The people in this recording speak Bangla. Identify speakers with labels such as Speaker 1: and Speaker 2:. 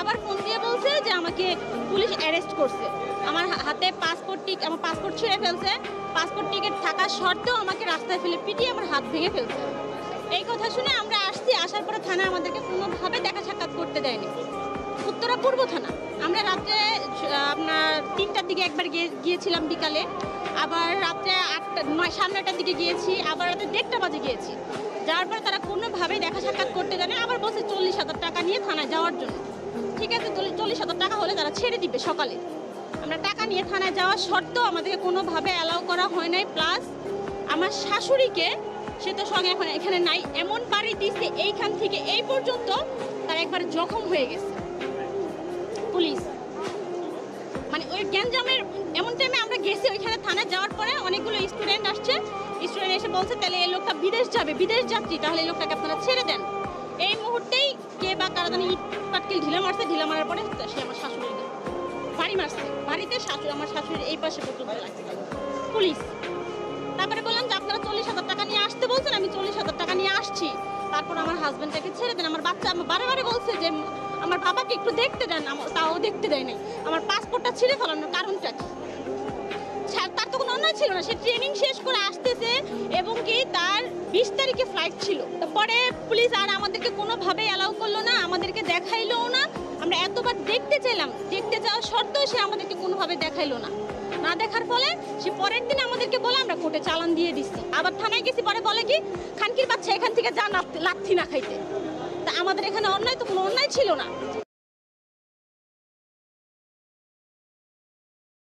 Speaker 1: আবার ফোন দিয়ে বলছে যে আমাকে পুলিশ অ্যারেস্ট করছে। আমার হাতে আমার পাসপোর্ট ছিঁড়ে ফেলছে, পাসপোর্ট টিকিট থাকা সত্ত্বেও আমাকে রাস্তায় ফেলে পিটিয়ে আমার হাত ভেঙে ফেলছে। এই কথা শুনে আমরা আসার পরে থানা আমাদেরকে কোনোভাবে দেখা সাক্ষাৎ করতে দেয়নি। উত্তরা পূর্ব থানা। আমরা রাত্রে আপনার 3টার দিকে একবার গিয়েছিলাম বিকালে, আবার রাত্রে 9:30টার দিকে গিয়েছি, আবার রাতে 1:30 বাজে গিয়েছি। যাওয়ার পরে তারা কোনোভাবেই দেখা সাক্ষাৎ করতে দেয় না। আবার বলছে 40,000 টাকা নিয়ে থানায় যাওয়ার জন্য। ঠিক আছে, 40,000 টাকা হলে তারা ছেড়ে দিবে সকালে। আমরা টাকা নিয়ে থানায় যাওয়া সত্ত্বেও আমাদেরকে কোনোভাবে অ্যালাউ করা হয় নাই। প্লাস আমার শাশুড়িকে, সে তো সঙ্গে এখন এখানে নাই, এমন বাড়ি দিচ্ছে এইখান থেকে এই পর্যন্ত তার একবার জখম হয়ে গেছে পুলিশ। মানে ওই গ্যাঞ্জামের এমন টাইমে আমরা গেছি ওইখানে থানায় যাওয়ার পরে অনেকগুলো স্টুডেন্ট আসছে। স্টুডেন্ট এসে বলছে তাহলে এই লোকটা বিদেশ যাবে, বিদেশ যাত্রী, তাহলে এই লোকটাকে আপনারা ছেড়ে দেন। এই মুহূর্তেই কে বা কারা জানি ইট পাটকেল ঢিলে মারছে। ঢিলে মারার পরে সে আমার শাশুড়িকে বাড়ি মারছে। বাড়িতে আমার শাশুড়ির এই পাশে পর্যন্ত লাগছে পুলিশ। তারপরে বললাম যে আপনারা 40,000 টাকা নিয়ে আসতে বলছেন, আমি 40,000 টাকা নিয়ে আসছি, তারপর আমার হাজব্যান্ডটাকে ছেড়ে দেন। আমার বাচ্চা বারে বলছে যে আমার বাবাকে একটু দেখতে দেন, তাও দেখতে দেয় নাই। আমার পাসপোর্টটা ছিঁড়ে ফেলানোর কারণটা কি? তার তো কোনো অন্যায় ছিল না, সে ট্রেনিং শেষ করে আসতেছে এবং কি তার 20 তারিখে ফ্লাইট ছিল। তারপরে পুলিশ আর আমাদেরকে কোনোভাবেই অ্যালাউ করলো না, আমাদেরকে দেখাইলোও না। আমরা এতবার দেখতে চাইলাম, দেখতে যাওয়া সত্ত্বেও সে আমাদেরকে কোনোভাবে দেখাইলো না। না দেখার ফলে সে পরের দিন আমাদেরকে বলে আমরা কোর্টে চালান দিয়ে দিচ্ছি। আবার থানায় গেছি, পরে বলে কি খানকির বাচ্চা এখান থেকে যা লাথি না খাইতে। তা আমাদের এখানে অন্যায় তো কোনো অন্যায় ছিল না।